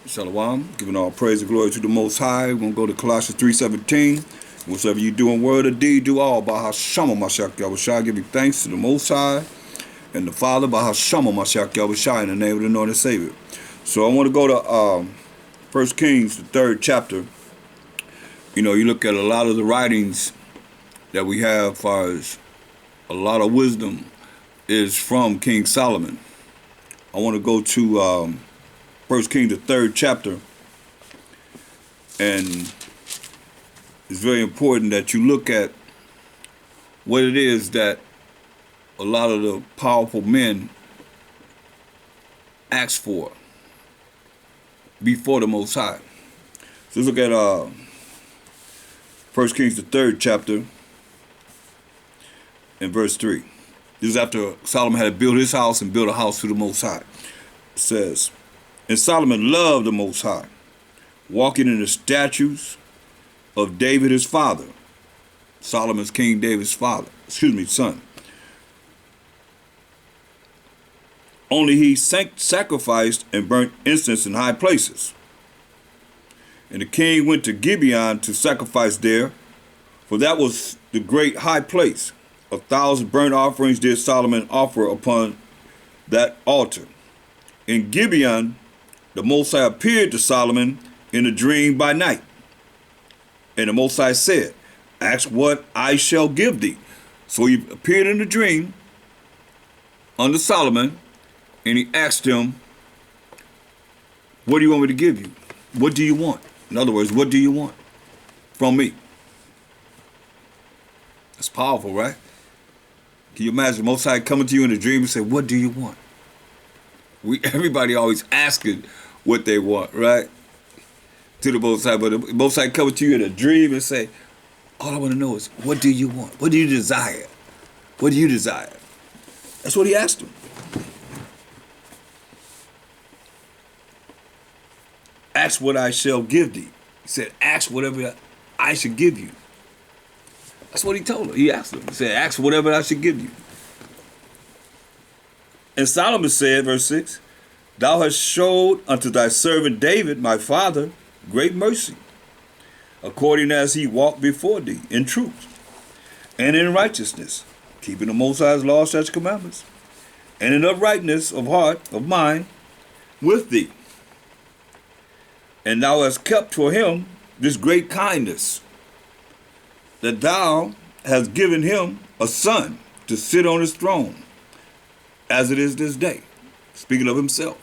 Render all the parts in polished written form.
Shalom, giving all praise and glory to the Most High. We're going to go to Colossians 3:17. Whatsoever you do in word or deed, do all by Hashem Mashiach Yahushua. Giving thanks to the Most High and the Father by Hashem Mashiach Yahushua in the name of the Lord and Savior. So I want to go to 1 Kings, the 3rd chapter. You know, you look at a lot of the writings that we have as far as a lot of wisdom is from King Solomon. I want to go to 1 Kings, the 3rd chapter, and it's very important that you look at what it is that a lot of the powerful men ask for before the Most High. So let's look at 1 Kings, the 3rd chapter, and verse 3. This is after Solomon had built his house and built a house to the Most High. It says, and Solomon loved the Most High, walking in the statutes of David his father. Solomon's King David's son. Only he sacrificed and burnt incense in high places. And the king went to Gibeon to sacrifice there, for that was the great high place. 1,000 burnt offerings did Solomon offer upon that altar. In Gibeon, the Most High appeared to Solomon in a dream by night. And the Most High said, ask what I shall give thee. So he appeared in a dream unto Solomon, and he asked him, what do you want me to give you? What do you want? In other words, what do you want from me? That's powerful, right? Can you imagine the Most High coming to you in a dream and say, what do you want? Everybody always asking what they want, right? To the Most High. But the Most High coming to you in a dream and say, all I want to know is, what do you want? What do you desire? What do you desire? That's what he asked him. Ask what I shall give thee. He said, ask whatever I should give you. That's what he told him. He asked him. He said, ask whatever I should give you. And Solomon said, verse 6, thou hast showed unto thy servant David, my father, great mercy, according as he walked before thee in truth and in righteousness, keeping the Most High's laws, statutes, commandments, and in uprightness of heart, of mind, with thee. And thou hast kept for him this great kindness, that thou hast given him a son to sit on his throne, as it is this day, speaking of himself.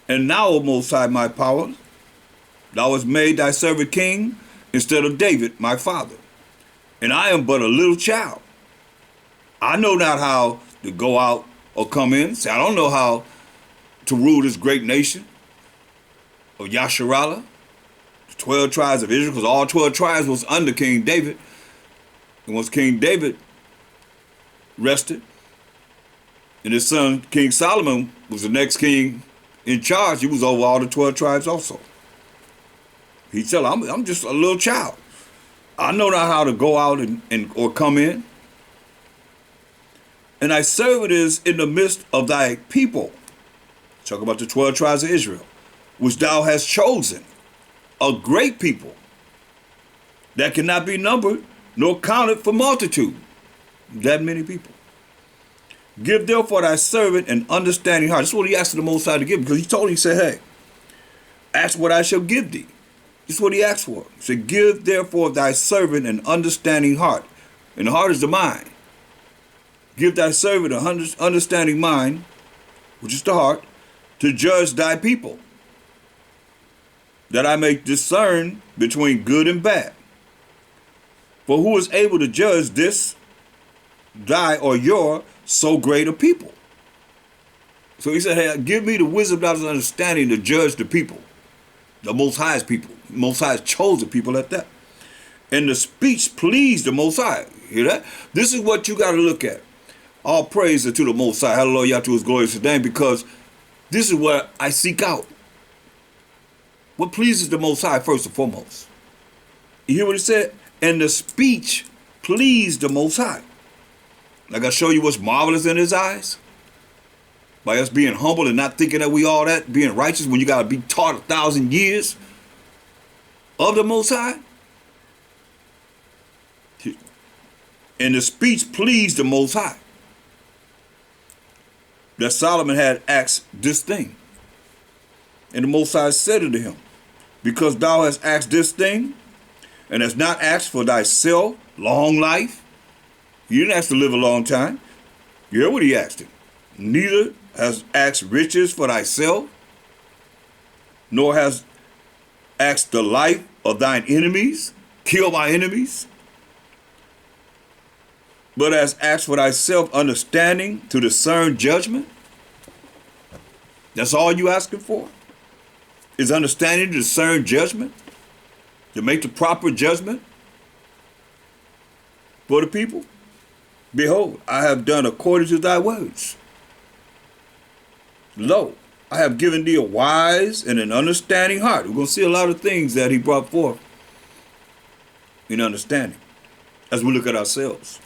And now, O Most High, my power, thou hast made thy servant king instead of David, my father. And I am but a little child. I know not how to go out or come in. See, I don't know how to rule this great nation of Yasharallah, the 12 tribes of Israel, because all 12 tribes was under King David. And once King David rested, and his son, King Solomon, was the next king in charge. He was over all the 12 tribes also. He said, I'm just a little child. I know not how to go out and or come in. And thy servant is in the midst of thy people. Talk about the 12 tribes of Israel, which thou hast chosen, a great people that cannot be numbered nor counted for multitude. That many people. Give therefore thy servant an understanding heart. That's what he asked the Most High to give, because he told him, he said, hey, ask what I shall give thee. That's what he asked for. He said, give therefore thy servant an understanding heart. And the heart is the mind. Give thy servant an understanding mind, which is the heart, to judge thy people, that I may discern between good and bad. For who is able to judge this, thy or your so great a people? So he said, hey, give me the wisdom, knowledge, and understanding to judge the people, the Most High's people, Most High's chosen people at that. And the speech pleased the Most High. Hear that? This is what you got to look at. All praise to the Most High. Hallelujah to his glorious name, because this is what I seek out. What pleases the Most High first and foremost. You hear what he said? And the speech pleased the Most High. Like I show you what's marvelous in his eyes. by us being humble and not thinking that we all that, being righteous when you got to be taught 1,000 years of the Most High. And the speech pleased the Most High, that Solomon had asked this thing. And the Most High said unto him, because thou hast asked this thing, and hast not asked for thyself long life. You didn't ask to live a long time. You heard what he asked him. Neither has asked riches for thyself, nor has asked the life of thine enemies, kill my enemies, but has asked for thyself understanding to discern judgment. That's all you asking for, is understanding to discern judgment, to make the proper judgment for the people. Behold, I have done according to thy words. Lo, I have given thee a wise and an understanding heart. We're going to see a lot of things that he brought forth in understanding as we look at ourselves.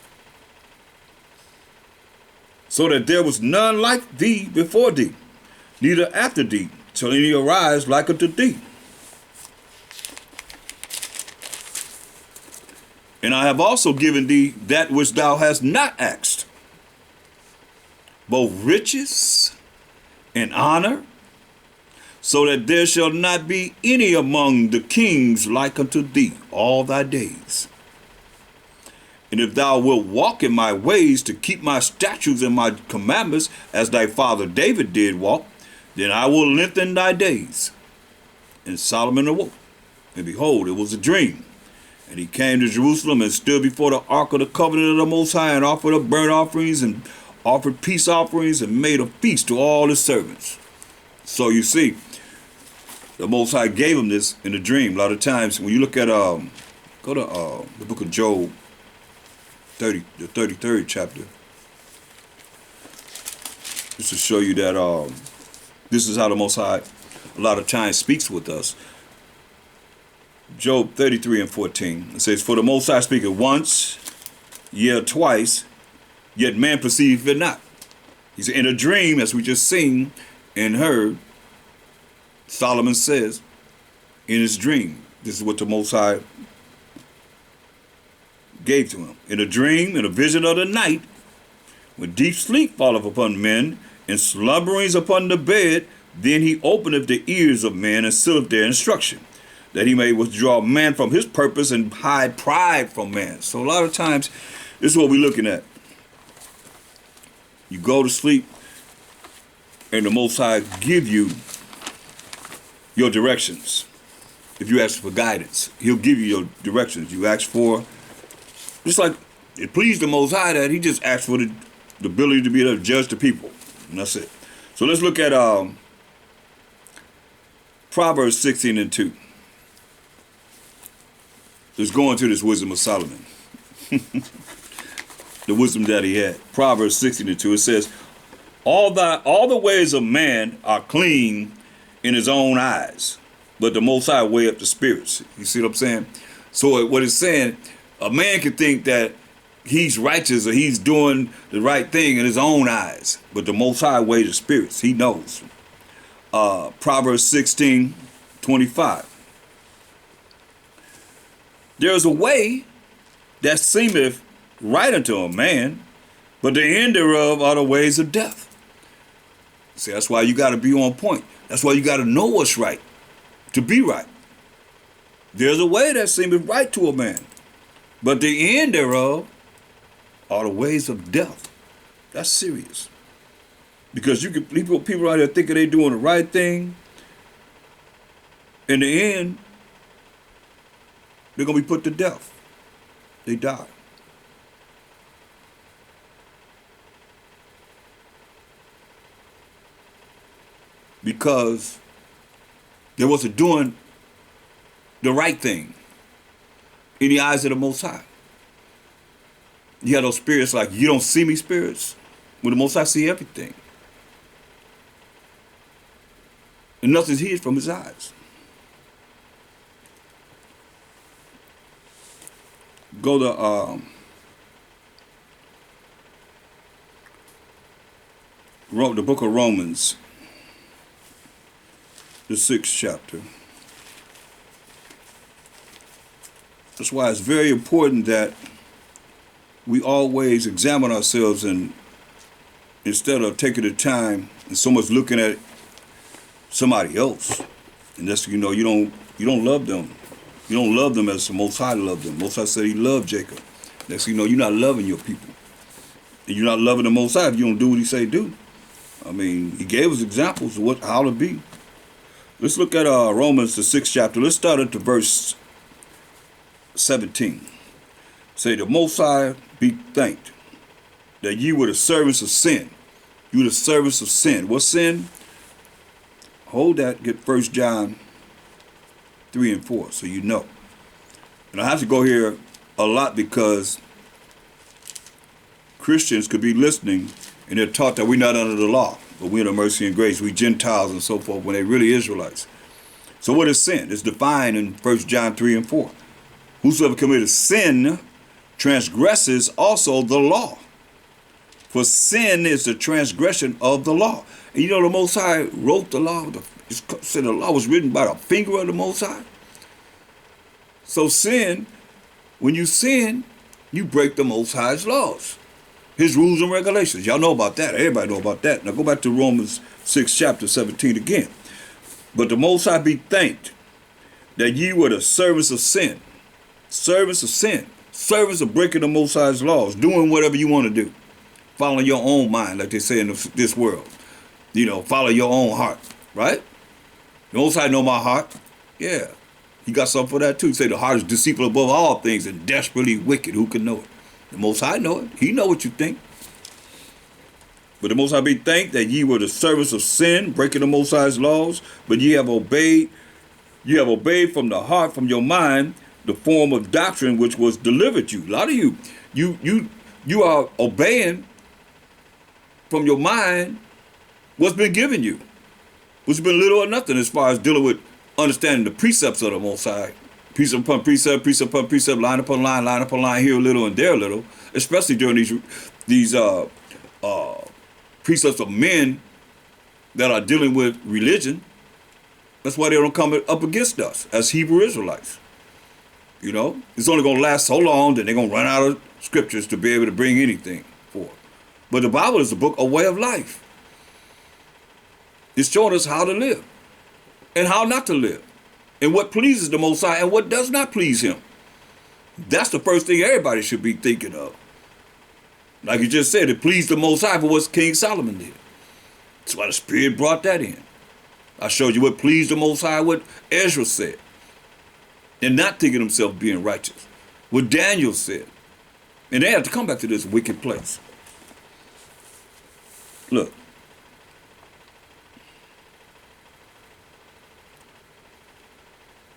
So that there was none like thee before thee, neither after thee, till any arise like unto thee. And I have also given thee that which thou hast not asked, both riches and honor, so that there shall not be any among the kings like unto thee all thy days. And if thou wilt walk in my ways to keep my statutes and my commandments, as thy father David did walk, then I will lengthen thy days. And Solomon awoke, and behold, it was a dream. And he came to Jerusalem and stood before the ark of the covenant of the Most High, and offered up burnt offerings and offered peace offerings, and made a feast to all his servants. So you see, the Most High gave him this in a dream. A lot of times when you look at go to the book of Job, the 33rd chapter, just to show you that this is how the Most High a lot of times speaks with us. Job 33 and 14, it says, for the Most High speaketh once, yea, twice, yet man perceiveth it not. He said, in a dream, as we just seen and heard, Solomon says in his dream, this is what the Most High gave to him. In a dream, in a vision of the night, when deep sleep falleth upon men, and slumberings upon the bed, then he openeth the ears of men, and sealeth their instruction, that he may withdraw man from his purpose and hide pride from man. So a lot of times, this is what we're looking at. You go to sleep, and the Most High give you your directions. If you ask for guidance, he'll give you your directions. You ask for, just like it pleased the Most High that he just asked for the ability to be able to judge the people. And that's it. So let's look at Proverbs 16 and 2. Let's go into this wisdom of Solomon. The wisdom that he had. Proverbs 16 and 2. It says, all the ways of man are clean in his own eyes, but the Most High weigh up the spirits. You see what I'm saying? So what it's saying, a man can think that he's righteous or he's doing the right thing in his own eyes, but the Most High weighs the spirits. He knows. Proverbs 16:25. There is a way that seemeth right unto a man, but the end thereof are the ways of death. See, that's why you got to be on point. That's why you got to know what's right to be right. There's a way that seemeth right to a man, but the end thereof are the ways of death. That's serious. Because you can people out there thinking they're doing the right thing. In the end, they're going to be put to death. They die. Because they wasn't doing the right thing in the eyes of the Most High. You have those spirits like, you don't see me spirits. When the Most High see everything. And nothing's hid from his eyes. Go to wrote the book of Romans, the 6th chapter. That's why it's very important that we always examine ourselves, and instead of taking the time and so much looking at somebody else, and that's, you don't love them. You don't love them as the Most High loved them. Most High said he loved Jacob. Next thing you know, you're not loving your people. And you're not loving the Most High if you don't do what he say do. I mean, he gave us examples of how to be. Let's look at Romans, the 6th chapter. Let's start at the verse 17. Say, the Most High be thanked that ye were the servants of sin. You were the servants of sin. What sin? Hold that. Get 1 John 3 and 4 so you know. And I have to go here a lot because Christians could be listening and they're taught that we're not under the law, but we're under mercy and grace. We Gentiles and so forth when they're really Israelites. So what is sin? It's defined in 1 John 3 and 4. Whosoever committed sin transgresses also the law. For sin is the transgression of the law. And you know the Most High wrote the law. It said the law was written by the finger of the Most High. So sin, when you sin, you break the Most High's laws. His rules and regulations. Y'all know about that. Everybody know about that. Now go back to Romans 6 chapter 17 again. But the Most High be thanked that ye were the servants of sin. Servants of sin. Servants of breaking the Most High's laws. Doing whatever you want to do. Following your own mind, like they say in this world. Follow your own heart. Right? The Most High know my heart. Yeah. He got something for that too. He say the heart is deceitful above all things and desperately wicked. Who can know it? The Most High know it. He know what you think. But the Most High be thanked that ye were the servants of sin, breaking the Most High's laws, but ye have obeyed from the heart, from your mind, the form of doctrine which was delivered you. A lot of you are obeying from your mind what's been given you, which has been little or nothing as far as dealing with understanding the precepts of the Most High. Precept upon precept, precept upon precept, line upon line, here a little and there a little, especially during these precepts of men that are dealing with religion. That's why they don't come up against us as Hebrew Israelites. It's only going to last so long that they're going to run out of scriptures to be able to bring anything forth. But the Bible is a book, a way of life. It's showing us how to live and how not to live, and what pleases the Most High and what does not please him. That's the first thing everybody should be thinking of. Like you just said, it pleased the Most High for what King Solomon did. That's why the Spirit brought that in. I showed you what pleased the Most High, what Ezra said. And not thinking himself being righteous. What Daniel said. And they have to come back to this wicked place. Look.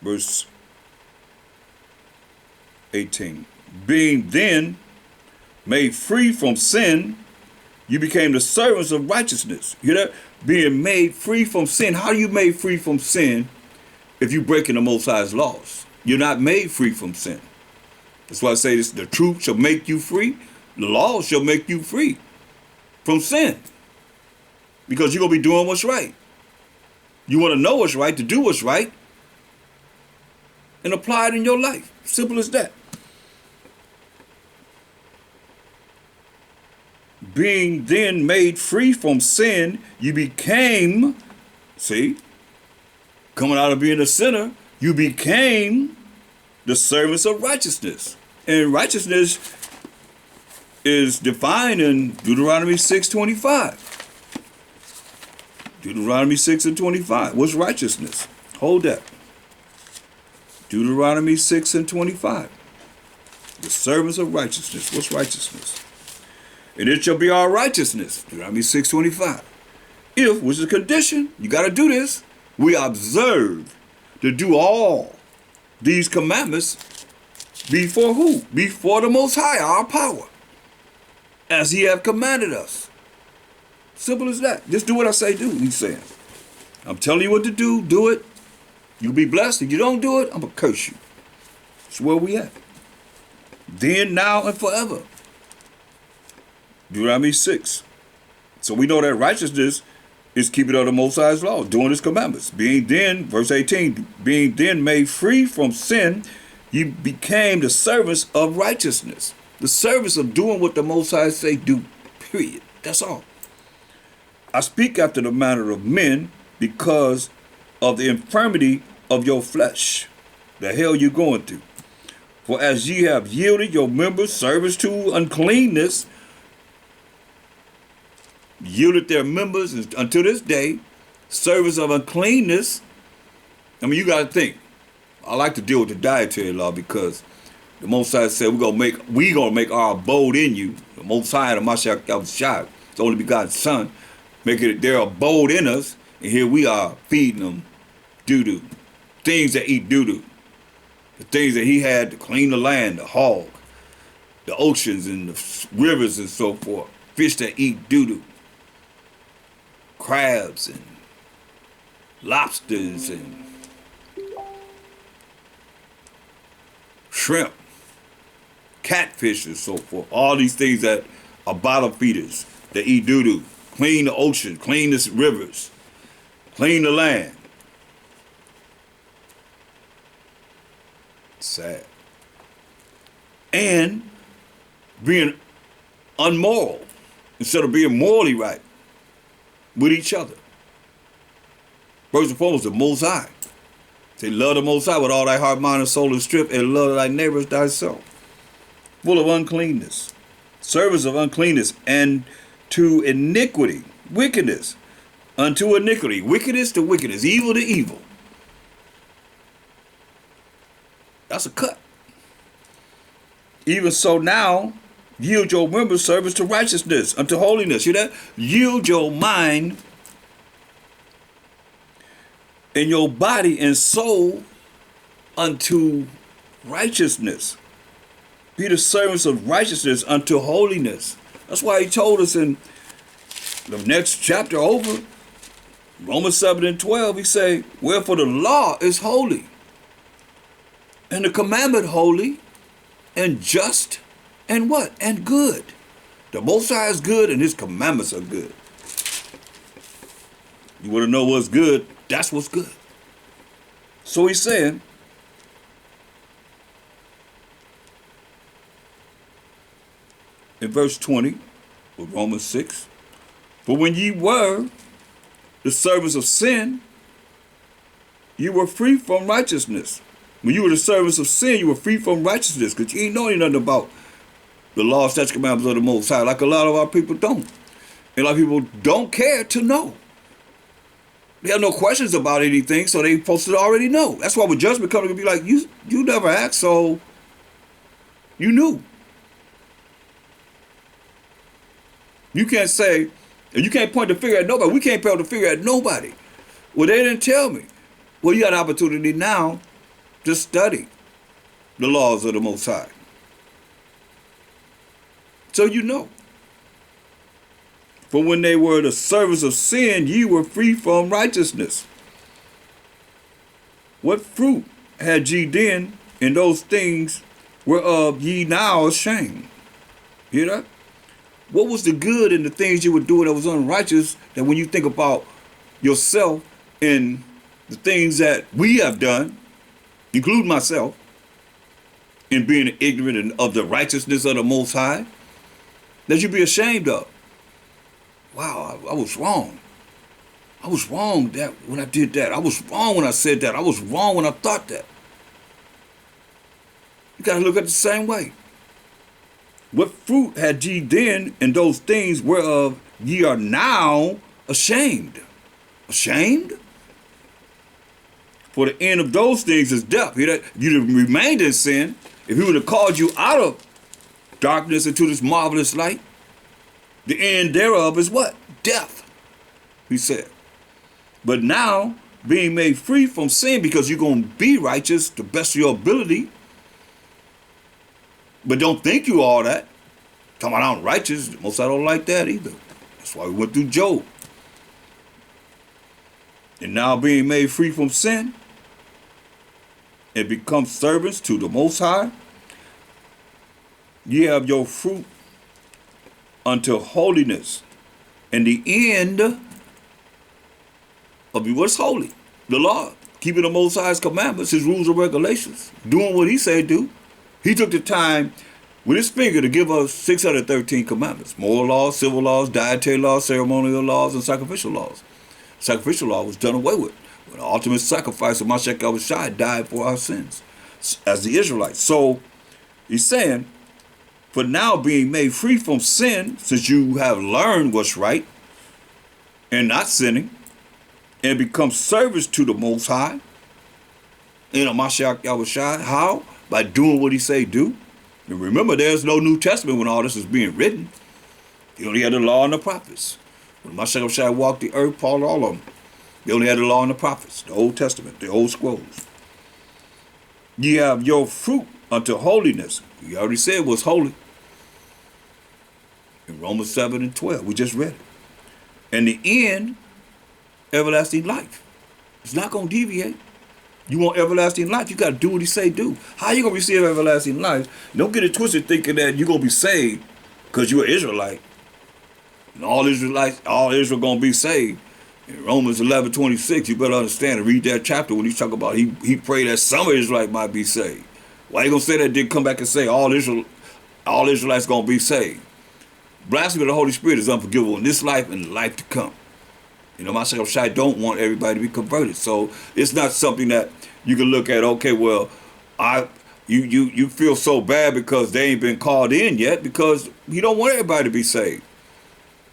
Verse 18. Being then made free from sin, you became the servants of righteousness. You hear that? Being made free from sin. How are you made free from sin if you're breaking the Most High's laws? You're not made free from sin. That's why I say this: the truth shall make you free. The law shall make you free from sin. Because you're going to be doing what's right. You want to know what's right, to do what's right, and apply it in your life. Simple as that. Being then made free from sin, you became, coming out of being a sinner, you became the servants of righteousness. And righteousness is defined in Deuteronomy 6:25. Deuteronomy 6:25. What's righteousness? Hold that. Deuteronomy 6:25. The servants of righteousness. What's righteousness? And it shall be our righteousness. Deuteronomy 6:25. If, which is a condition, you got to do this, we observe to do all these commandments before who? Before the Most High, our power, as he have commanded us. Simple as that. Just do what I say do, he's saying. I'm telling you what to do, do it. You'll be blessed. If you don't do it, I'm going to curse you. That's where we at. Then, now, and forever. Deuteronomy 6. So we know that righteousness is keeping of the Most High's law, doing his commandments. Being then, verse 18, being then made free from sin, you became the servants of righteousness. The service of doing what the Most High say do, period. That's all. I speak after the manner of men because of the infirmity of your flesh. The hell you going through? For as ye have yielded your members service to uncleanness, yielded their members until this day, service of uncleanness. I mean, you got to think. I like to deal with the dietary law because the Most High said we gonna make our abode in you. The Most High and the Mashiach Yahushua, the only begotten Son, making their abode in us, and here we are feeding them doo-doo, things that eat doo-doo, the things that he had to clean the land, the hog, the oceans and the rivers and so forth, fish that eat doo-doo, crabs and lobsters and shrimp, catfish and so forth. All these things that are bottom feeders that eat doo-doo. Clean the ocean, clean the rivers, clean the land. Sad. And being unmoral instead of being morally right with each other. First and foremost, the Most High. Say, love the Most High with all thy heart, mind, and soul, and strength, and love thy neighbor as thyself. Full of uncleanness, service of uncleanness, and to iniquity, wickedness, unto iniquity, wickedness to wickedness, evil to evil. That's a cut. Even so now, yield your members service to righteousness, unto holiness. See that? Yield your mind and your body and soul unto righteousness. Be the servants of righteousness unto holiness. That's why he told us in the next chapter over, Romans 7 and 12, he say, wherefore the law is holy, and the commandment holy, and just, and what? And good. The Most High is good, and his commandments are good. You want to know what's good? That's what's good. So he's saying, in verse 20 of Romans 6, for when ye were the servants of sin, you were free from righteousness. When you were the servants of sin, you were free from righteousness, because you ain't know nothing about the law, statutes, commandments of the Most High, like a lot of our people don't. And a lot of people don't care to know. They have no questions about anything, so they supposed to already know. That's why when judgment comes, it'll be like, you never asked, so you knew. You can't say, and you can't point the finger at nobody. We can't point the finger at nobody. Well, they didn't tell me. Well, you got an opportunity now to study the laws of the Most High. So you know. For when they were the servants of sin, ye were free from righteousness. What fruit had ye then in those things whereof ye now ashamed? Hear that? What was the good in the things you were doing that was unrighteous, that when you think about yourself and the things that we have done, including myself, in being ignorant of the righteousness of the Most High, that you be ashamed of? Wow, I was wrong. I was wrong that when I did that. I was wrong when I said that. I was wrong when I thought that. You got to look at it the same way. What fruit had ye then in those things whereof ye are now ashamed? Ashamed? For the end of those things is death. If you'd have remained in sin, if he would have called you out of darkness into this marvelous light, the end thereof is what? Death, he said. But now, being made free from sin, because you're going to be righteous to the best of your ability, but don't think you all that. Talking about I'm righteous, most I don't like that either. That's why we went through Job. And now being made free from sin and become servants to the Most High, ye have your fruit unto holiness, And the end of what's holy, the law, keeping the Most High's commandments, his rules and regulations, doing what he said do. He took the time with his finger to give us 613 commandments: moral laws, civil laws, dietary laws, ceremonial laws, and sacrificial laws. Sacrificial law was done away with when the ultimate sacrifice of Mashiach Yahushua died for our sins as the Israelites. So he's saying, for now being made free from sin, since you have learned what's right and not sinning, and become service to the Most High, Mashiach Yahushua, how? By doing what he say do. And remember, there's no New Testament when all this is being written. He only had the law and the prophets. When Mashiach Yahushua walked the earth, Paul, all of them, they only had the law and the prophets, the Old Testament, the old scrolls. Ye have your fruit unto holiness. He already said was holy. In Romans 7 and 12, we just read it. And the end, everlasting life. It's not going to deviate. You want everlasting life, you got to do what he say do. How you going to receive everlasting life? Don't get it twisted thinking that you're going to be saved because you're an Israelite. And all Israel going to be saved. In Romans 11:26, you better understand and read that chapter when he's talking about he prayed that some Israelite might be saved. Why you going to say that? Then come back and say all Israelites going to be saved. Blasphemy of the Holy Spirit is unforgivable in this life and the life to come. Mashiach Yahushua don't want everybody to be converted. So it's not something that you can look at, okay, well, you feel so bad because they ain't been called in yet, because you don't want everybody to be saved.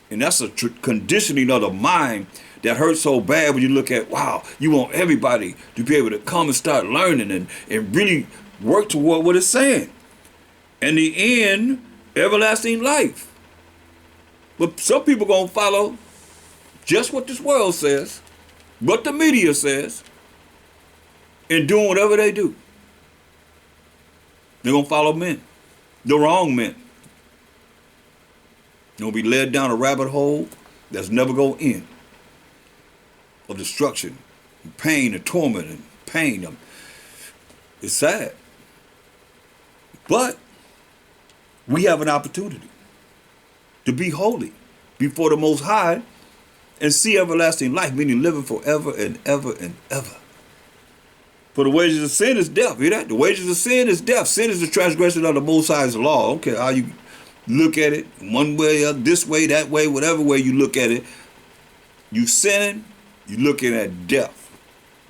And that's a conditioning of the mind that hurts so bad when you look at, wow, you want everybody to be able to come and start learning and really work toward what it's saying. And the end, everlasting life. But some people going to follow just what this world says, what the media says, and doing whatever they do. They're going to follow men, the wrong men. They're going to be led down a rabbit hole that's never going to end, of destruction, and pain, and torment, and pain. It's sad. But we have an opportunity to be holy before the Most High and see everlasting life, meaning living forever and ever and ever. For the wages of sin is death. Hear that? The wages of sin is death. Sin is the transgression of the Most High's law. Okay, how you look at it, one way or this way, that way, whatever way you look at it, you sinning, you're looking at death.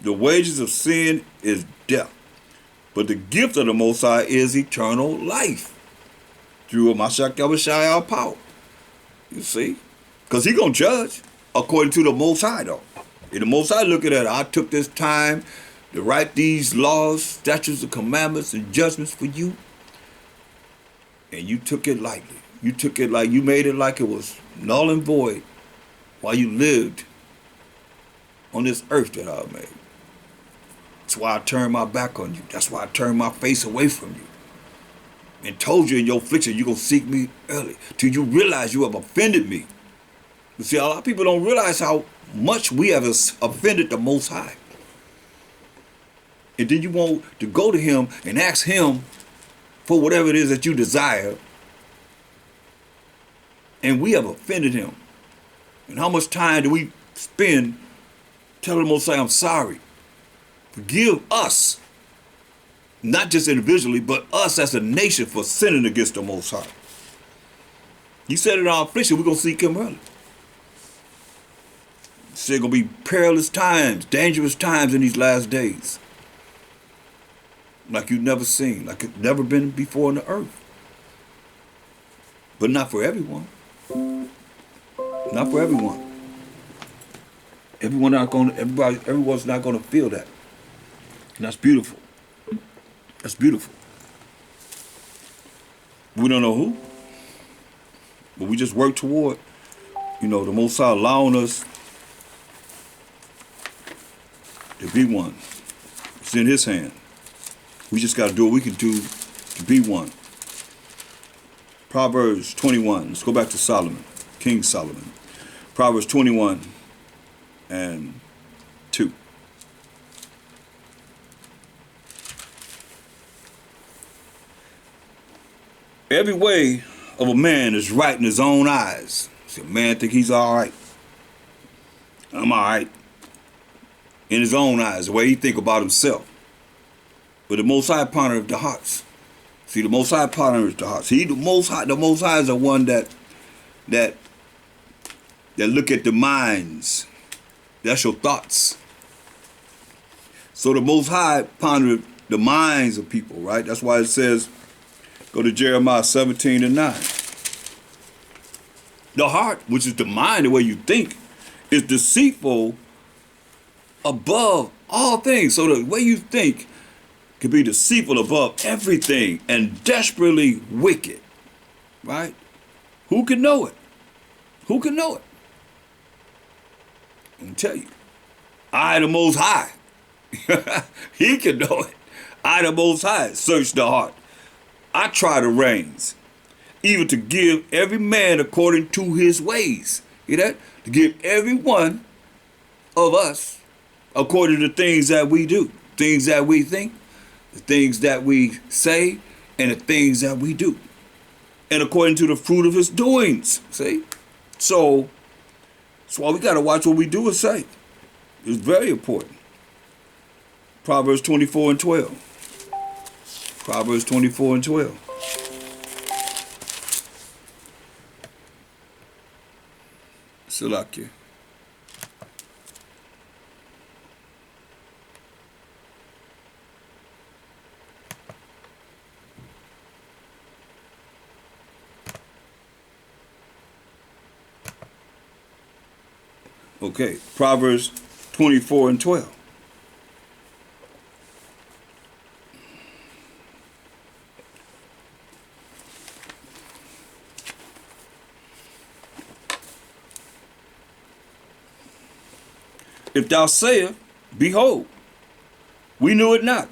The wages of sin is death. But the gift of the Most High is eternal life through Mashiach Yahushua, our power. You see? Because he's going to judge according to the Most High, though. And the Most High looking at it, I took this time to write these laws, statutes, and commandments, and judgments for you. And you took it lightly. You took it like, you made it like it was null and void while you lived on this earth that I made. That's why I turned my back on you. That's why I turned my face away from you. And told you in your affliction, you're going to seek me early. Till you realize you have offended me. You see, a lot of people don't realize how much we have offended the Most High. And then you want to go to him and ask him for whatever it is that you desire. And we have offended him. And how much time do we spend telling the Most High, I'm sorry. Forgive us. Not just individually, but us as a nation for sinning against the Most High. He said in our affliction, we're going to seek him early. He said going to be perilous times, dangerous times in these last days. Like you've never seen, like it's never been before on the earth. But not for everyone. Not for everyone. Everyone's not going to feel that. And that's beautiful. That's beautiful. We don't know who, but we just work toward, the Most High allowing us to be one. It's in his hand. We just got to do what we can do to be one. Proverbs 21. Let's go back to Solomon, King Solomon. Proverbs 21 and 2. Every way of a man is right in his own eyes. See, a man think he's all right. I'm all right. In his own eyes, the way he think about himself. But the Most High pondereth the hearts. See, the Most High pondereth the hearts. The Most High is the one that look at the minds. That's your thoughts. So the Most High pondereth the minds of people, right? That's why it says, go to Jeremiah 17:9. The heart, which is the mind, the way you think, is deceitful above all things. So the way you think can be deceitful above everything and desperately wicked, right? Who can know it? Who can know it? I'm gonna tell you, I, the Most High, he can know it. I, the Most High, search the heart. I try the reins, even to give every man according to his ways. Hear that? To give every one of us according to the things that we do, things that we think, the things that we say, and the things that we do. And according to the fruit of his doings, see? So, that's why we got to watch what we do and say. It's very important. Proverbs 24:12. Proverbs 24:12. Salakia. Okay, Proverbs 24:12. If thou sayest, behold, we knew it not.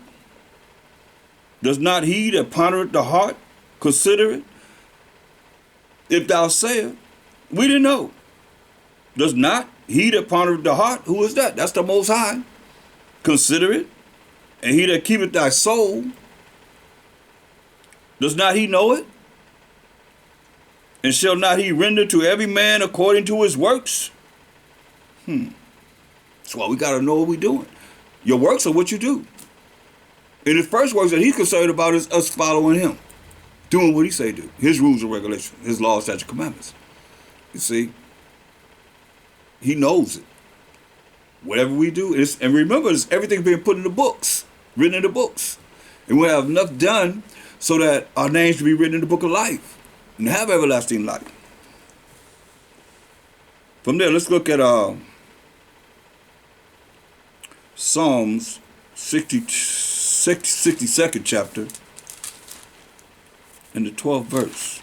Does not he that pondereth the heart consider it? If thou sayest, we didn't know. Does not he that pondereth the heart, who is that? That's the Most High. Consider it. And he that keepeth thy soul, does not he know it? And shall not he render to every man according to his works? That's why we got to know what we're doing. Your works are what you do. And the first works that he's concerned about is us following him. Doing what he say do. His rules and regulations. His laws, statutes, commandments. You see? He knows it. Whatever we do, and remember, everything being put in the books, written in the books. And we have enough done so that our names can be written in the book of life and have everlasting life. From there, let's look at Psalms 62nd chapter and the 12th verse.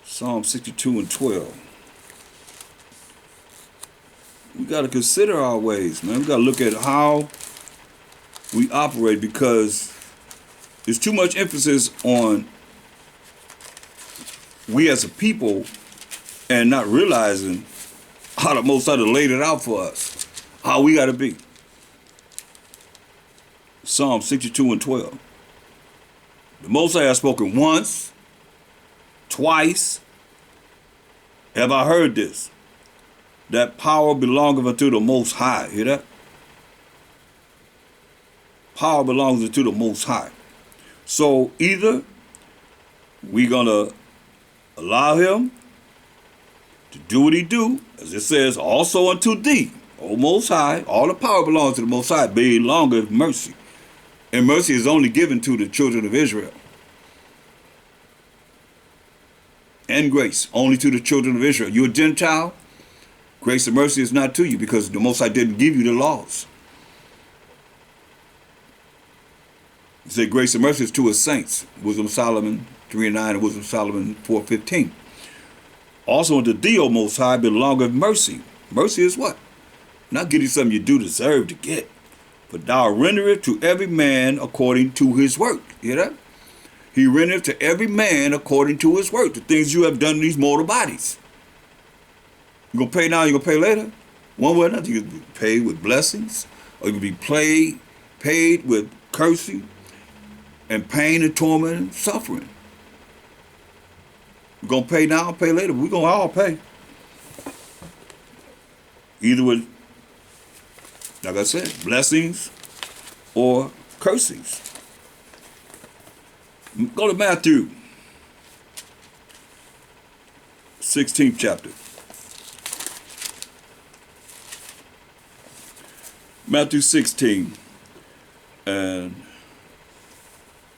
Psalm 62:12. We got to consider our ways, man. We got to look at how we operate, because there's too much emphasis on we as a people and not realizing how the Most High laid it out for us, how we got to be. Psalm 62:12. The Most High has spoken once, twice. Have I heard this? That power belongeth unto the Most High. Hear that? Power belongs unto the Most High. So either we're going to allow him to do what he do, as it says, also unto thee, O Most High, all the power belongs to the Most High, belongeth mercy. And mercy is only given to the children of Israel. And grace, only to the children of Israel. You're a Gentile, grace and mercy is not to you, because the Most High didn't give you the laws. He said grace and mercy is to his saints. Wisdom of Solomon 3:9 and Wisdom of Solomon 4:15. Also unto thee, O Most High, belongeth mercy. Mercy is what? Not getting something you do deserve to get, but thou rendereth to every man according to his work. You hear that? He rendereth to every man according to his work, the things you have done in these mortal bodies. You're going to pay now, you're going to pay later. One way or another, you can be paid with blessings, or you can be paid with cursing and pain and torment and suffering. We're going to pay now, pay later. We're going to all pay. Either with, like I said, blessings or cursings. Go to Matthew 16th chapter. Matthew 16, and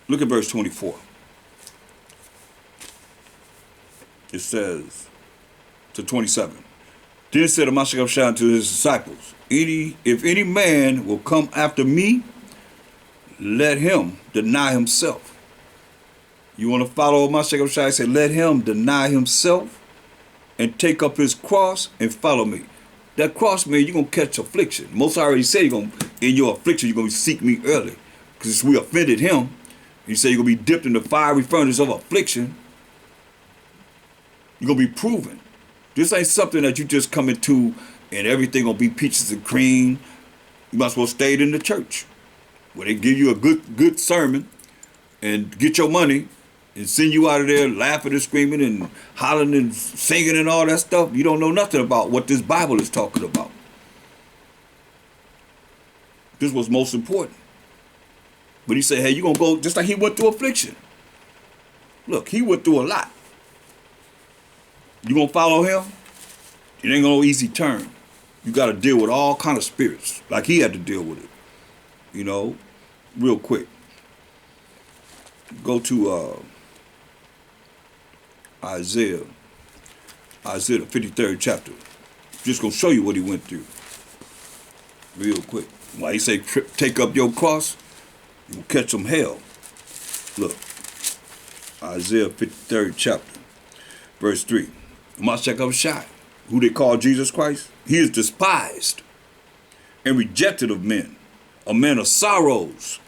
look at verse 24. It says to 27. Then said Mashiach to his disciples, if any man will come after me, let him deny himself. You want to follow Mashiach? Say, let him deny himself and take up his cross and follow me. That cross means you're going to catch affliction. Most already say in your affliction, you're going to seek me early. Because we offended him. He said you're going to be dipped in the fiery furnace of affliction. You're going to be proven. This ain't something that you just come into and everything going to be peaches and cream. You might as well stay in the church where they give you a good sermon and get your money and send you out of there laughing and screaming and hollering and singing and all that stuff. You don't know nothing about what this Bible is talking about. This was most important. But he said, hey, you're going to go just like he went through affliction. Look, he went through a lot. You going to follow him? It ain't no easy turn. You got to deal with all kind of spirits like he had to deal with it. You know, real quick. Go to Isaiah the 53rd chapter. Just going to show you what he went through. Real quick. Why he say, take up your cross, you'll catch some hell. Look, Isaiah 53rd chapter, verse 3. Mashiach Shai, who they call Jesus Christ, he is despised and rejected of men, a man of sorrows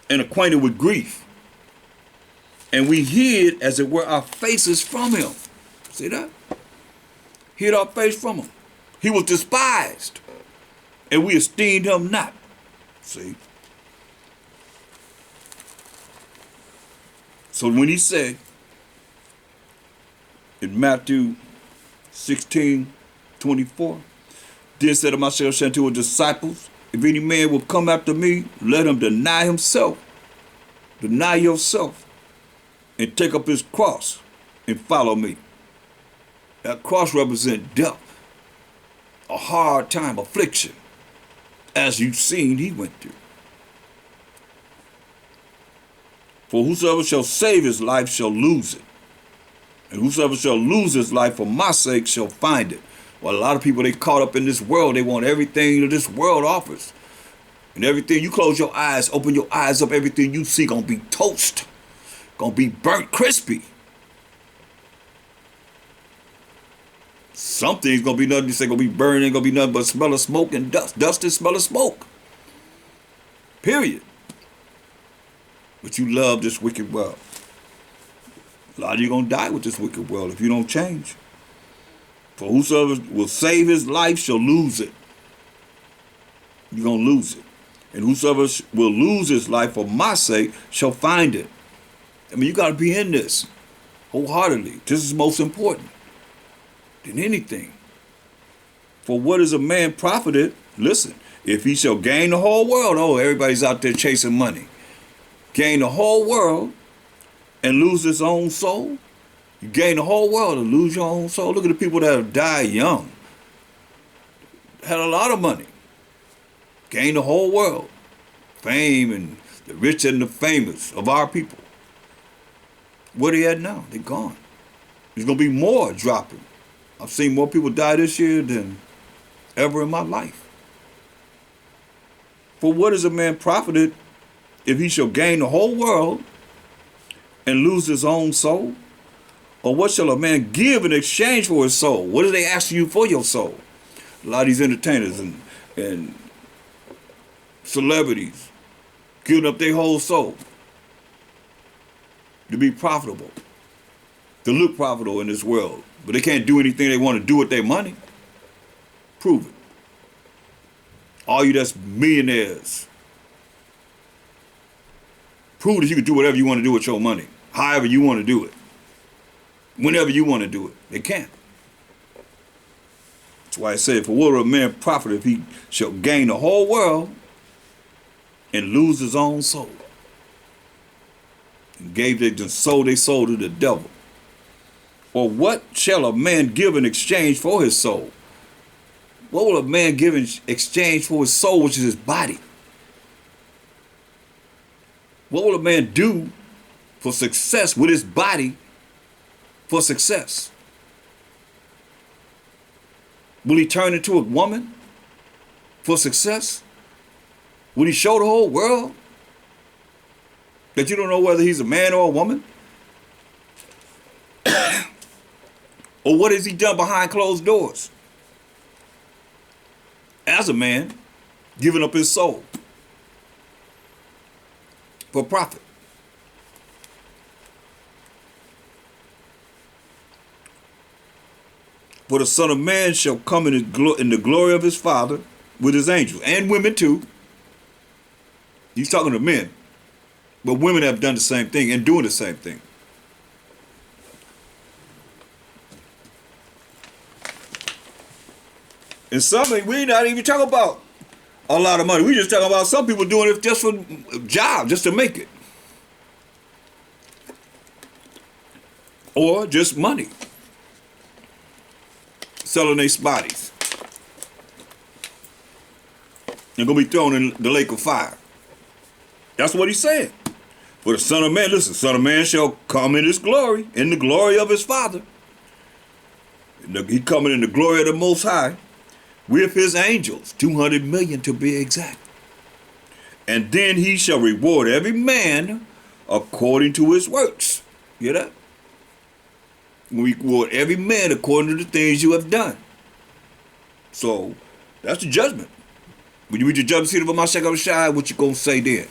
and acquainted with grief. And we hid, as it were, our faces from him. See that? Hid our face from him. He was despised, and we esteemed him not. See? So when he said in Matthew 16:24, then said Mashiach to his disciples, if any man will come after me, let him deny himself. Deny yourself. And take up his cross and follow me. That cross represents death, a hard time, affliction, as you've seen he went through. For whosoever shall save his life shall lose it. And whosoever shall lose his life for my sake shall find it. Well, a lot of people, they caught up in this world. They want everything that this world offers. And everything, you close your eyes, open your eyes up, everything you see gonna be toast. Gonna be burnt crispy. Something's gonna be nothing you say gonna be burning, ain't gonna be nothing but smell of smoke and dust. Dust and smell of smoke. Period. But you love this wicked world. A lot of you gonna die with this wicked world if you don't change. For whosoever will save his life shall lose it. You're gonna lose it. And whosoever will lose his life for my sake shall find it. I mean, you got to be in this wholeheartedly. This is most important than anything. For what is a man profited? Listen, if he shall gain the whole world, oh, everybody's out there chasing money. Gain the whole world and lose his own soul. You gain the whole world and lose your own soul. Look at the people that have died young. Had a lot of money. Gain the whole world. Fame and the rich and the famous of our people. Where they at now? They're gone. There's going to be more dropping. I've seen more people die this year than ever in my life. For what is a man profited if he shall gain the whole world and lose his own soul? Or what shall a man give in exchange for his soul? What are they asking you for your soul? A lot of these entertainers and celebrities giving up their whole soul to be profitable, to look profitable in this world. But they can't do anything they want to do with their money. Prove it. All you that's millionaires, prove that you can do whatever you want to do with your money, however you want to do it. whenever you want to do it. They can't. That's why I say, for what will a man profit if he shall gain the whole world and lose his own soul? And sold their soul to the devil. Or what shall a man give in exchange for his soul? What will a man give in exchange for his soul, which is his body? What will a man do for success with his body for success? Will he turn into a woman for success? Will he show the whole world that you don't know whether he's a man or a woman? Or what has he done behind closed doors? As a man, giving up his soul for profit. For the Son of Man shall come in the glory of his Father with his angels, and women too. He's talking to men, but women have done the same thing and doing the same thing. And some, we're not even talking about a lot of money. We just talking about some people doing it just for a job, just to make it. Or just money. Selling their bodies. They're going to be thrown in the lake of fire. That's what he's saying. For the Son of Man, listen, Son of Man shall come in his glory, in the glory of his Father. He coming in the glory of the Most High with his angels, 200 million to be exact. And then he shall reward every man according to his works. You hear that? We reward every man according to the things you have done. So that's the judgment. When you read the judgment seat of Mashiach Shai, what you gonna say then?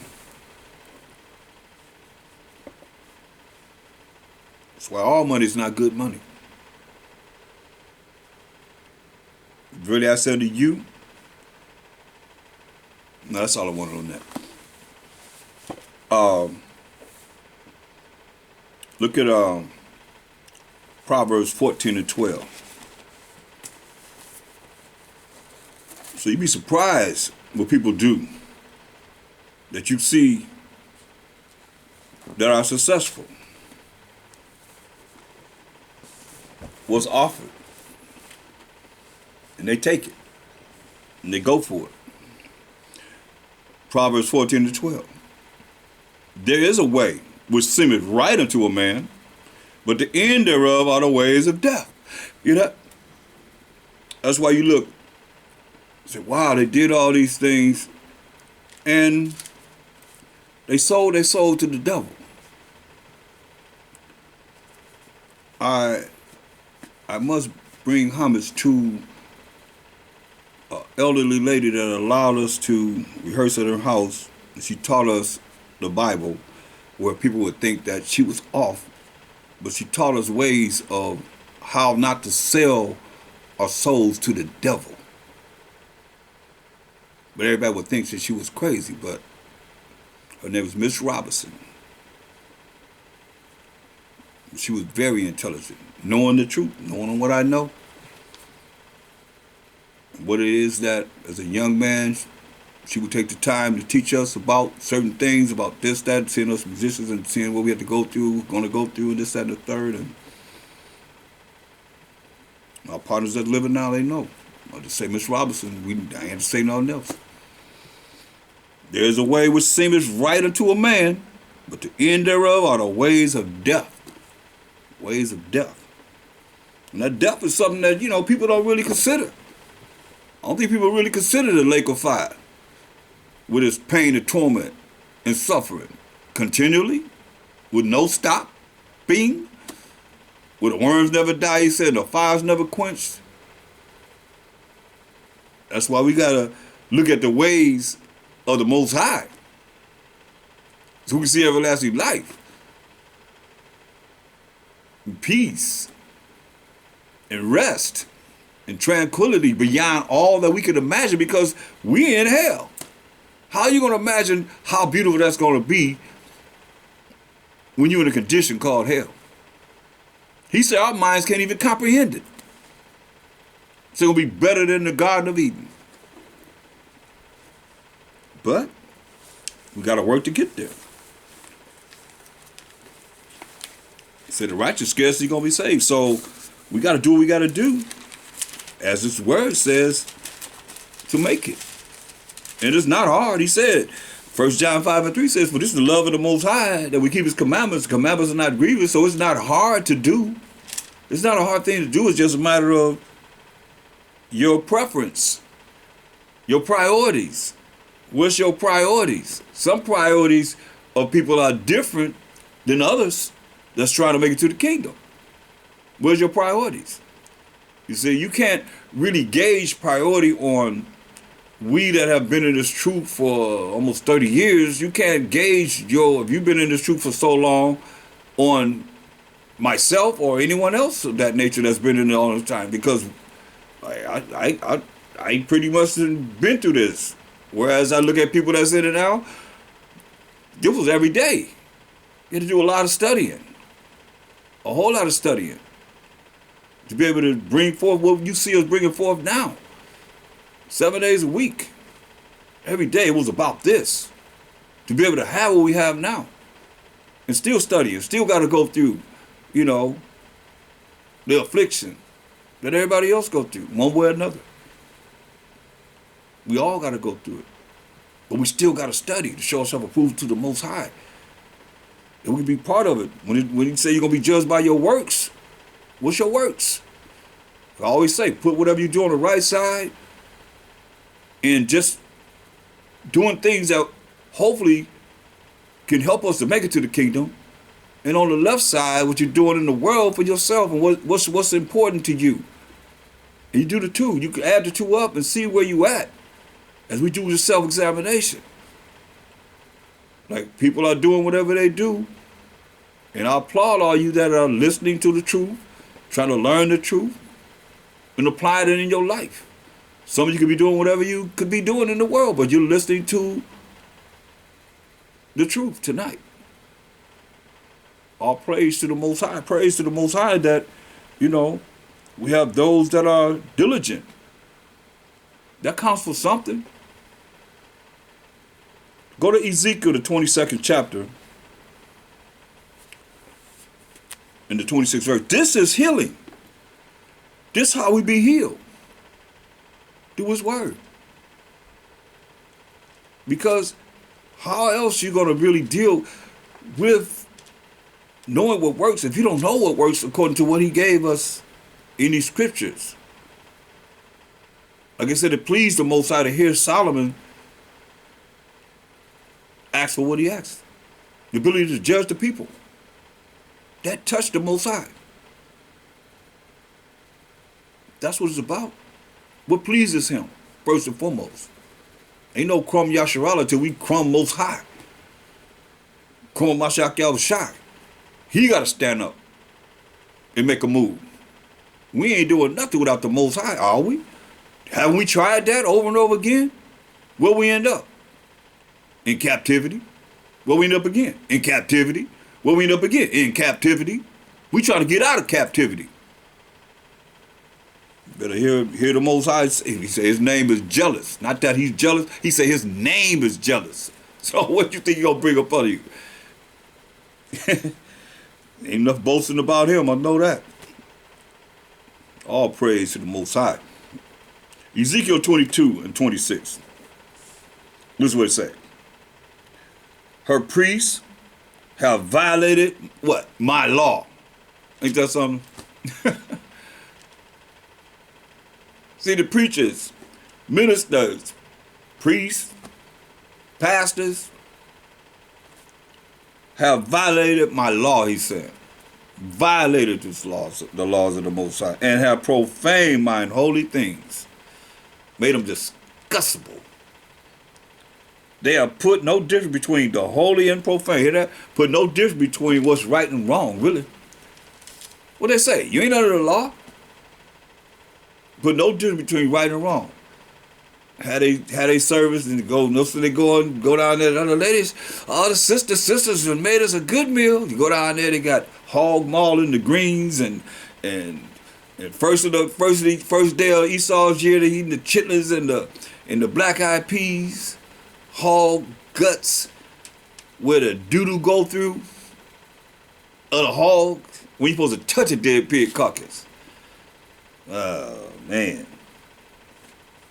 That's why all money is not good money. Really, I said to you, no, that's all I wanted on that. Look at Proverbs 14 and 12. So you'd be surprised what people do that you see that are successful. What's offered. And they take it. And they go for it. Proverbs 14 to 12. There is a way which seemeth right unto a man, but the end thereof are the ways of death. You know? That's why you look, say, wow, they did all these things, and they sold their soul to the devil. I must bring homage to an elderly lady that allowed us to rehearse at her house. And she taught us the Bible, where people would think that she was off, but she taught us ways of how not to sell our souls to the devil. But everybody would think that she was crazy, but her name was Miss Robinson. She was very intelligent, knowing the truth, knowing what I know. What it is that, as a young man, she would take the time to teach us about certain things, about this, that, seeing us musicians and seeing what we have to go through, going to go through, this, that, and the third. And our partners that live it now, they know. I'll just say Miss Robinson, I ain't to say nothing else. There is a way which seemeth right unto a man, but the end thereof are the ways of death. Ways of death. And that death is something that, people don't really consider. I don't think people really consider the lake of fire with its pain and torment and suffering continually, with no stopping, where the worms never die, he said, and the fires never quenched. That's why we gotta look at the ways of the Most High, so we can see everlasting life, and peace, and rest, and tranquility beyond all that we could imagine, because we're in hell. How are you going to imagine how beautiful that's going to be when you're in a condition called hell? He said our minds can't even comprehend it. It's going to be better than the Garden of Eden. But we got to work to get there. He said the righteous scarcely going to be saved. So we got to do what we got to do, as this word says, to make it. And it's not hard. He said, 1 John 5:3 says, for this is the love of the Most High, that we keep his commandments. The commandments are not grievous, so it's not hard to do. It's not a hard thing to do. It's just a matter of your preference, your priorities. What's your priorities? Some priorities of people are different than others that's trying to make it to the kingdom. Where's your priorities? You see, you can't really gauge priority on we that have been in this truth for almost 30 years. You can't gauge if you've been in this truth for so long on myself or anyone else of that nature that's been in it all the time, because I pretty much been through this. Whereas I look at people that's in it now, this was every day. You had to do a lot of studying, a whole lot of studying, to be able to bring forth what you see us bringing forth now. 7 days a week, every day it was about this, to be able to have what we have now, and still studying, still got to go through, the affliction that everybody else go through, one way or another. We all got to go through it. But we still got to study to show ourselves approved to the Most High. And we can be part of it. When you say you're going to be judged by your works, what's your works? I always say, put whatever you do on the right side and just doing things that hopefully can help us to make it to the kingdom. And on the left side, what you're doing in the world for yourself and what's important to you. And you do the two. You can add the two up and see where you at as we do the self-examination. Like, people are doing whatever they do. And I applaud all you that are listening to the truth, trying to learn the truth, and apply it in your life. Some of you could be doing whatever you could be doing in the world, but you're listening to the truth tonight. All praise to the Most High. Praise to the Most High that, we have those that are diligent. That counts for something. Go to Ezekiel, the 22nd chapter, in the 26th verse. This is healing. This is how we be healed. Through his word. Because how else you going to really deal with knowing what works if you don't know what works according to what he gave us in these scriptures? Like I said, it pleased the Most High to hear Solomon ask for what he asked. The ability to judge the people. That touched the Most High. That's what it's about. What pleases him, first and foremost. Ain't no crumb Yasharala till we crumb Most High. Crumb Mashak Al-Shai. He got to stand up and make a move. We ain't doing nothing without the Most High, are we? Haven't we tried that over and over again? Where we end up? In captivity. Where we end up again? In captivity. Where we end up again? In captivity. We trying to get out of captivity. Better hear the Most High say. He said his name is jealous. Not that he's jealous. He said his name is jealous. So what you think he gonna bring up on you? Ain't enough boasting about him, I know that. All praise to the Most High. Ezekiel 22 and 26. This is what it says. Her priests have violated what? My law. Ain't that something? See, the preachers, ministers, priests, pastors have violated my law, he said. Violated the laws of the Most High, and have profaned mine holy things. Made them disgustable. They have put no difference between the holy and profane. Hear that? Put no difference between what's right and wrong, really. What they say? You ain't under the law? Put no difference between right and wrong. had a service and they go down there. The other ladies, all the sisters have made us a good meal. You go down there, they got hog maul in the greens and first day of Esau's year, they eating the chitlins and the black eyed peas, hog guts, where the doo-doo go through of the hog when you supposed to touch a dead pig carcass. Oh man.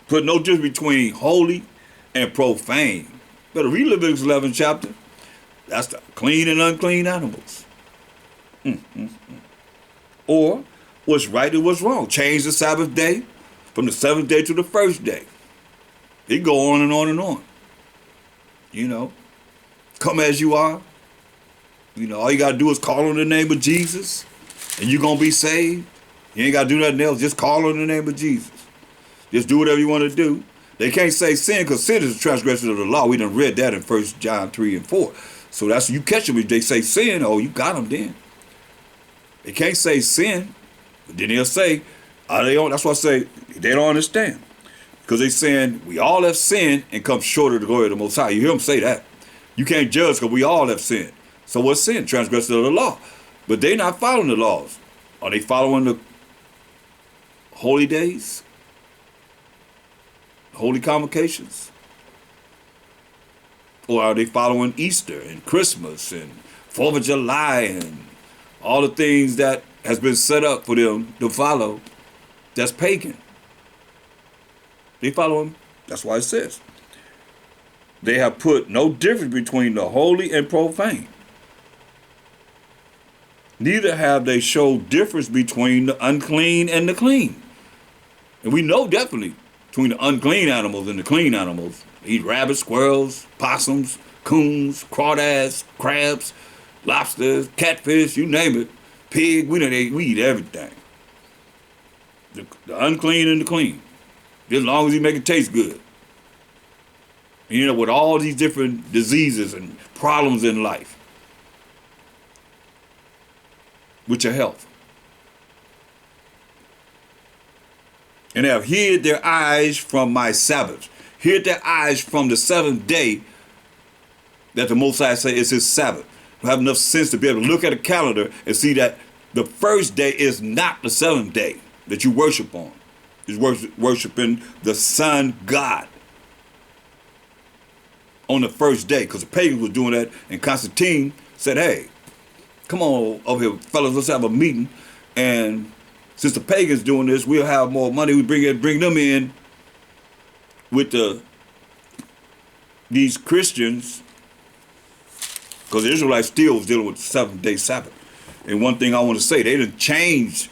Put no difference between holy and profane. Better read Leviticus 11 chapter. That's the clean and unclean animals. Or what's right and what's wrong. Change the Sabbath day from the seventh day to the first day. It go on and on and on. You know, come as you are. You know, all you got to do is call on the name of Jesus and you're going to be saved. You ain't got to do nothing else. Just call on the name of Jesus. Just do whatever you want to do. They can't say sin because sin is a transgression of the law. We done read that in 1 John 3 and 4. So that's, you catch them if they say sin, oh, you got them then. They can't say sin, but then they'll say, that's why I say they don't understand. Because they saying we all have sinned and come short of the glory of the Most High. You hear them say that. You can't judge because we all have sinned. So what's sin? Transgression of the law. But they're not following the laws. Are they following the holy days? Holy convocations? Or are they following Easter and Christmas and 4th of July and all the things that has been set up for them to follow that's pagan? They follow them. That's why it says they have put no difference between the holy and profane. Neither have they showed difference between the unclean and the clean. And we know definitely between the unclean animals and the clean animals. They eat rabbits, squirrels, possums, coons, crawdads, crabs, lobsters, catfish, you name it. Pig, we eat everything. The unclean and the clean. As long as you make it taste good. You know, with all these different diseases and problems in life. With your health. And they have hid their eyes from my Sabbaths. Hid their eyes from the seventh day that the Most High say is his Sabbath. You have enough sense to be able to look at a calendar and see that the first day is not the seventh day that you worship on. It's worshiping the sun God on the first day, because the pagans was doing that, and Constantine said, hey, come on over here, fellas, let's have a meeting, and since the pagans doing this, we'll have more money. We bring them in with these Christians, because the Israelites still was dealing with the seventh-day Sabbath. And one thing I want to say, they didn't change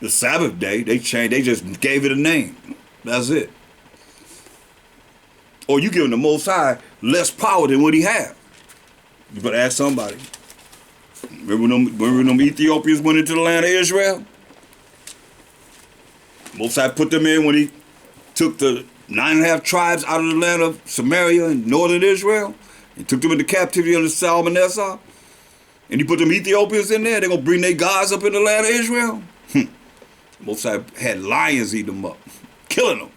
the Sabbath day. They just gave it a name. That's it. Or you giving the Most High less power than what he had. You better ask somebody. Remember when them Ethiopians went into the land of Israel? Most High put them in when he took the 9.5 tribes out of the land of Samaria and northern Israel and took them into captivity under Shalmaneser. And he put them Ethiopians in there. They're going to bring their gods up in the land of Israel. Most High had lions eat them up, killing them.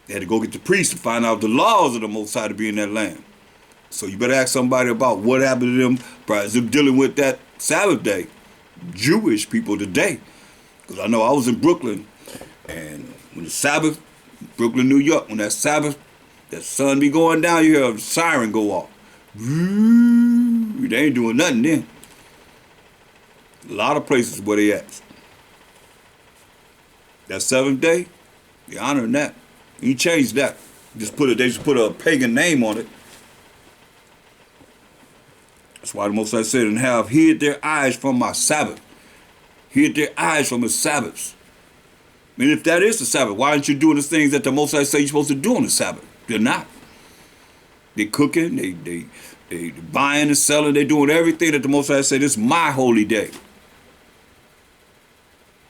They had to go get the priests to find out the laws of the Most High to be in that land. So you better ask somebody about what happened to them by them dealing with that Sabbath day. Jewish people today. Because I know I was in Brooklyn, and when the Sabbath, Brooklyn, New York, when that Sabbath, that sun be going down, you hear a siren go off. They ain't doing nothing then. A lot of places where they at. That seventh day, they honoring that. You change that. They just put a pagan name on it. That's why the Most High said, and have hid their eyes from my Sabbath. Hid their eyes from his Sabbaths. I mean, if that is the Sabbath, why aren't you doing the things that the Most High say you're supposed to do on the Sabbath? They're not. They're cooking, they buying and selling, they're doing everything that the Most High said, this is my holy day.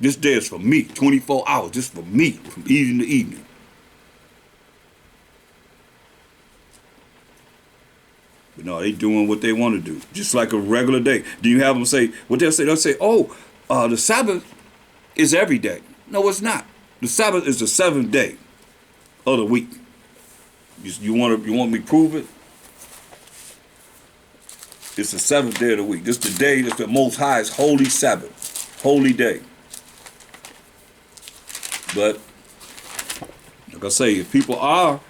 This day is for me, 24 hours, just for me, from evening to evening. But no, they doing what they want to do, just like a regular day. Do you have them say, what they'll say? They'll say, oh, the Sabbath is every day. No, it's not. The Sabbath is the seventh day of the week. You want me to prove it? It's the seventh day of the week. This is the day that's the Most High's holy Sabbath, holy day. But like I say, if people are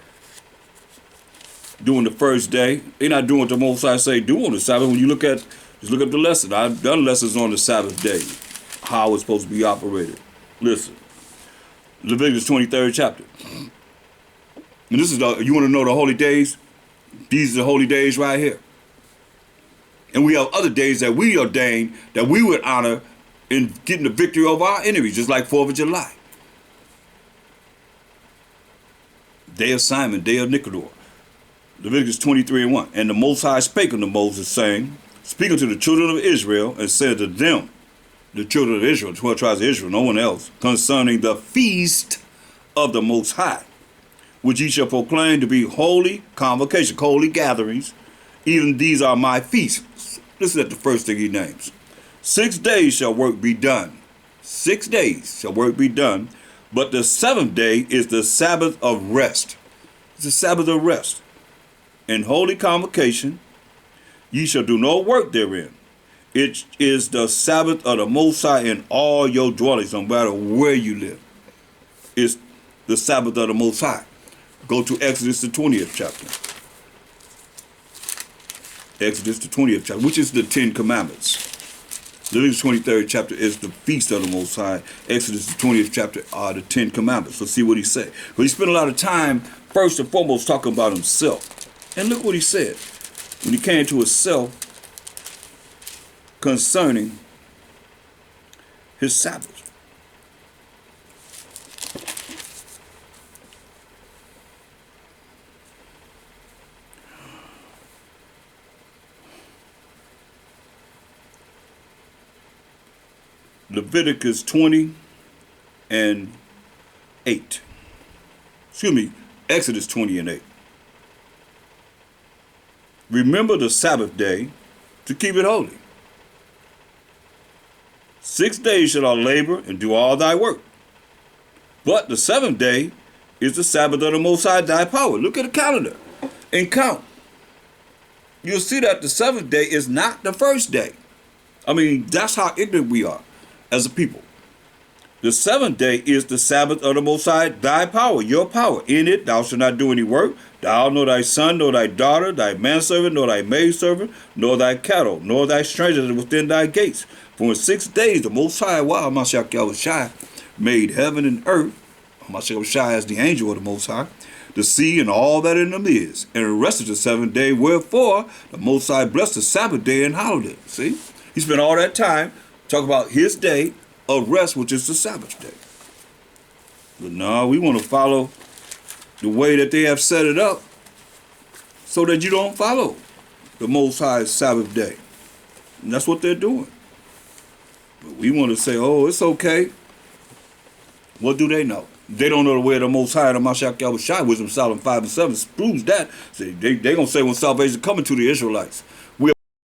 doing the first day, they're not doing what the Most High say do on the Sabbath. When you just look at the lesson. I've done lessons on the Sabbath day, how it's supposed to be operated. Listen, Leviticus 23rd chapter. And this is you want to know the holy days? These are the holy days right here. And we have other days that we ordained that we would honor in getting the victory over our enemies, just like 4th of July. Day of Simon, day of Nicanor. Leviticus 23:1. And the Most High spake unto Moses, saying, speaking to the children of Israel, and said to them, the children of Israel, 12 tribes of Israel, no one else, concerning the feast of the Most High, which ye shall proclaim to be holy convocation, holy gatherings. Even these are my feasts. Listen at the first thing he names. 6 days shall work be done. 6 days shall work be done. But the seventh day is the Sabbath of rest. It's the Sabbath of rest. In holy convocation, ye shall do no work therein. It is the Sabbath of the Most High in all your dwellings, no matter where you live. It's the Sabbath of the Most High. Go to Exodus the 20th chapter. Exodus the 20th chapter, which is the 10 Commandments. Leviticus 23rd chapter is the feast of the Most High. Exodus the 20th chapter are the 10 Commandments. Let's see what he said. But he spent a lot of time, first and foremost, talking about himself. And look what he said when he came to himself concerning his Sabbath. Leviticus 20 and 8. Excuse me, Exodus 20 and 8. Remember the Sabbath day to keep it holy. 6 days shalt thou labor and do all thy work. But the seventh day is the Sabbath of the Most High thy power. Look at the calendar and count. You'll see that the seventh day is not the first day. I mean, that's how ignorant we are as a people. The seventh day is the Sabbath of the Most High, thy power, your power. In it thou shalt not do any work, thou, nor thy son, nor thy daughter, thy manservant, nor thy maidservant, nor thy cattle, nor thy stranger that is within thy gates. For in 6 days the Most High, while Mashiach Yahushua made heaven and earth, Mashiach Yahushua as the angel of the Most High, the sea and all that in them is, and rested the seventh day, wherefore the Most High blessed the Sabbath day and holiday. See? He spent all that time talking about his day of rest, which is the Sabbath day. But no, we want to follow the way that they have set it up so that you don't follow the Most High's Sabbath day. And that's what they're doing. But we want to say, oh, it's okay. What do they know? They don't know the way of the Most High, the Mashiach Yahushua, Wisdom Solomon 5 and 7 proves that. See, they going to say when salvation coming to the Israelites.